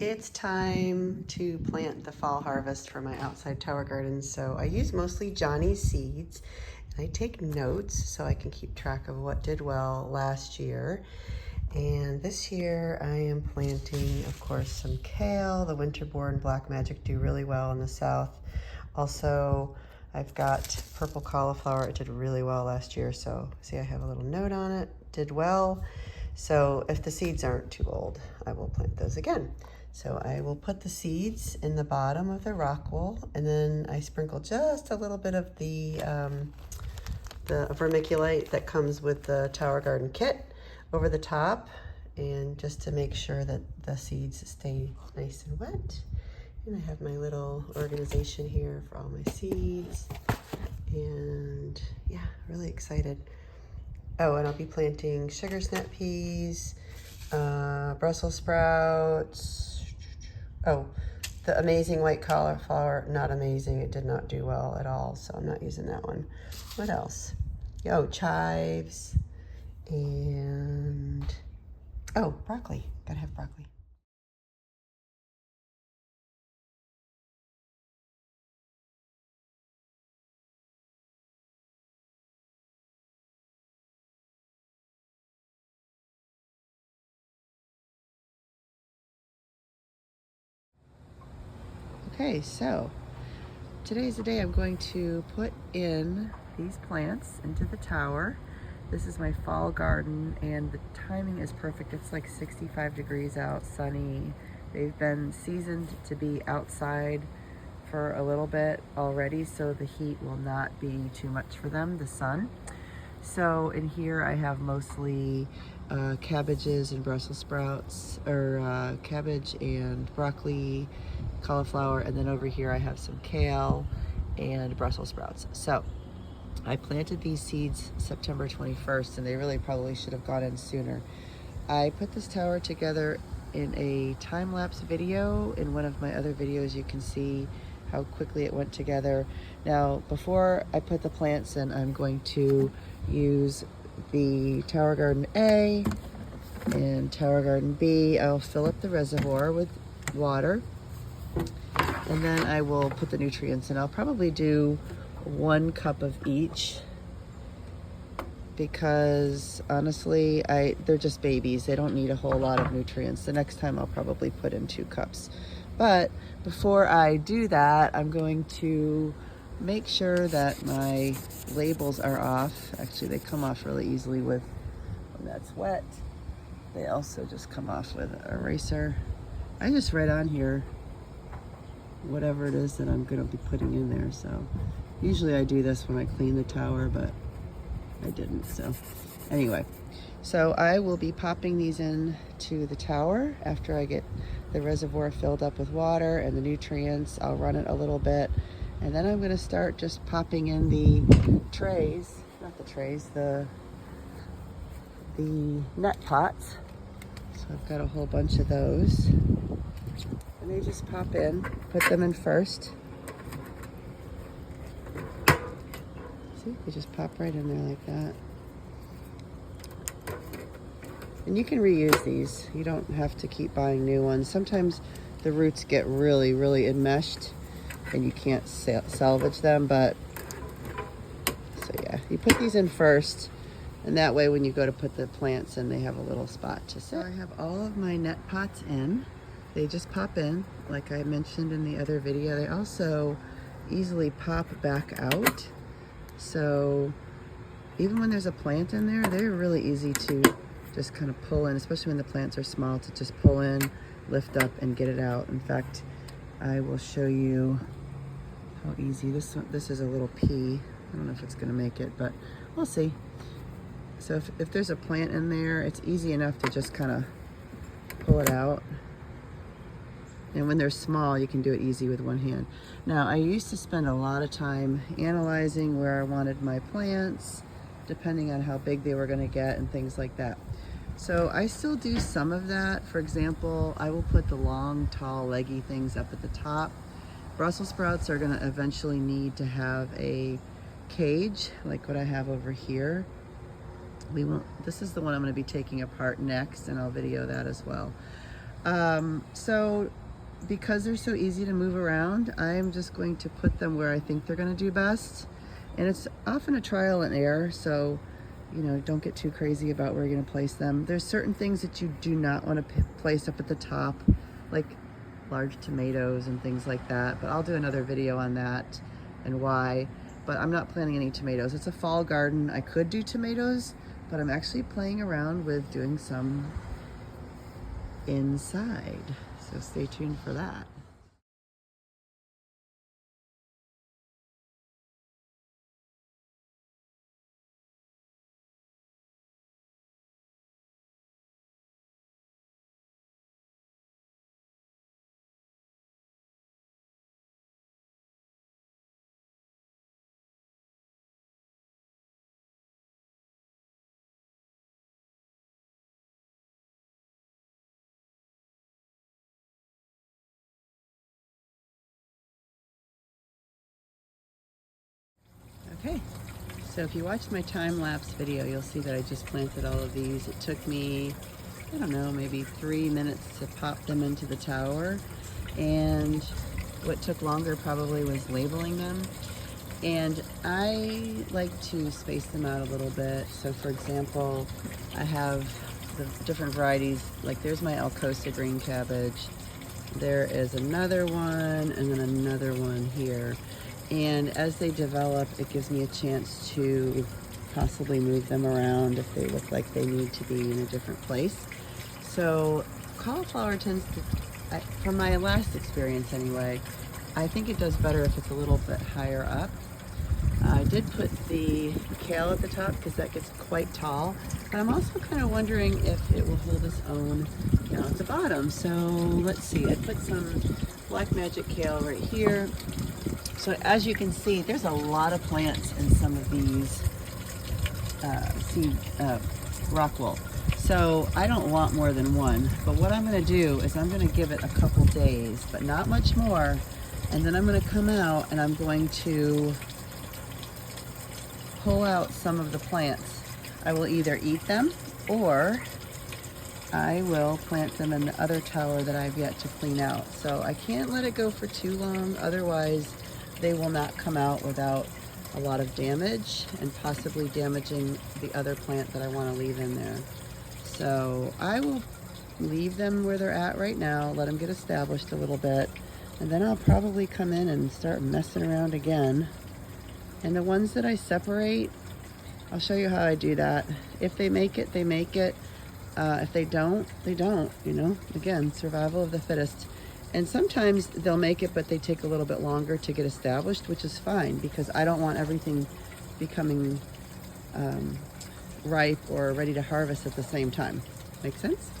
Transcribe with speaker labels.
Speaker 1: It's time to plant the fall harvest for my outside tower garden. So I use mostly Johnny's seeds. I take notes so I can keep track of what did well last year. And this year I am planting, of course, some kale. The winterborn black magic do really well in the south. Also, I've got purple cauliflower. It did really well last year. So see, I have a little note on it. Did well. So if the seeds aren't too old, I will plant those again. So I will put the seeds in the bottom of the rock wool, and then I sprinkle just a little bit of the vermiculite that comes with the Tower Garden kit over the top, and just to make sure that the seeds stay nice and wet. And I have my little organization here for all my seeds, and yeah, really excited. Oh, and I'll be planting sugar snap peas, Brussels sprouts. Oh, the amazing white cauliflower, not amazing. It did not do well at all, so I'm not using that one. What else? Oh, chives, and oh, broccoli. Gotta have broccoli. Okay, so today's the day I'm going to put in these plants into the tower. This is my fall garden, and the timing is perfect. It's like 65 degrees out, sunny. They've been seasoned to be outside for a little bit already, so the heat will not be too much for them, the sun. So in here I have mostly cabbages and Brussels sprouts, or cabbage and broccoli, cauliflower, and then over here I have some kale and Brussels sprouts. So I planted these seeds September 21st, and they really probably should have gone in sooner. I put this tower together in a time-lapse video. In one of my other videos you can see how quickly it went together. Now, before I put the plants in, I'm going to use the Tower Garden A and Tower Garden B. I'll fill up the reservoir with water, and then I will put the nutrients in. I'll probably do 1 cup of each, because honestly, they're just babies. They don't need a whole lot of nutrients. The next time I'll probably put in 2 cups. But before I do that, I'm going to make sure that my labels are off. Actually, they come off really easily when that's wet. They also just come off with an eraser. I just read on here whatever it is that I'm going to be putting in there. So usually I do this when I clean the tower, but I didn't. So anyway, so I will be popping these in to the tower after I get the reservoir filled up with water and the nutrients. I'll run it a little bit, and then I'm going to start just popping in the trays, not the trays, the net pots. So I've got a whole bunch of those, and they just pop in. Put them in first. See, they just pop right in there like that. And you can reuse these. You don't have to keep buying new ones. Sometimes the roots get really, really enmeshed and you can't salvage them, but so yeah, you put these in first, and that way when you go to put the plants in, they have a little spot to sit. So I have all of my net pots in. They just pop in, like I mentioned in the other video. They also easily pop back out. So even when there's a plant in there, they're really easy to just kind of pull in, especially when the plants are small, to just pull in, lift up, and get it out. In fact, I will show you how easy this is. A little pea. I don't know if it's going to make it, but we'll see. So if there's a plant in there, it's easy enough to just kind of pull it out. And when they're small, you can do it easy with one hand. Now, I used to spend a lot of time analyzing where I wanted my plants, depending on how big they were going to get and things like that. So I still do some of that. For example, I will put the long, tall, leggy things up at the top. Brussels sprouts are going to eventually need to have a cage, like what I have over here. This is the one I'm going to be taking apart next, and I'll video that as well. So because they're so easy to move around, I'm just going to put them where I think they're going to do best. And it's often a trial and error, so you know, don't get too crazy about where you're going to place them. There's certain things that you do not want to place up at the top, like large tomatoes and things like that, but I'll do another video on that and why. But I'm not planting any tomatoes. It's a fall garden. I could do tomatoes, but I'm actually playing around with doing some inside, so stay tuned for that. Okay, so if you watch my time-lapse video, you'll see that I just planted all of these. It took me, I don't know, maybe 3 minutes to pop them into the tower. And what took longer probably was labeling them. And I like to space them out a little bit. So for example, I have the different varieties, like there's my Alcosa green cabbage. There is another one, and then another one here. And as they develop, it gives me a chance to possibly move them around if they look like they need to be in a different place. So cauliflower tends to, from my last experience anyway, I think it does better if it's a little bit higher up. I did put the kale at the top because that gets quite tall, but I'm also kind of wondering if it will hold its own, you know, at the bottom. So let's see, I put some Black Magic kale right here. So as you can see, there's a lot of plants in some of these rock wool. So I don't want more than one, but what I'm going to do is I'm going to give it a couple days, but not much more, and then I'm going to come out and I'm going to pull out some of the plants. I will either eat them or I will plant them in the other tower that I've yet to clean out. So I can't let it go for too long, otherwise they will not come out without a lot of damage and possibly damaging the other plant that I want to leave in there. So I will leave them where they're at right now, let them get established a little bit, and then I'll probably come in and start messing around again. And the ones that I separate, I'll show you how I do that. If they make it, they make it. If they don't, they don't, you know. Again, survival of the fittest. And sometimes they'll make it, but they take a little bit longer to get established, which is fine because I don't want everything becoming ripe or ready to harvest at the same time. Make sense?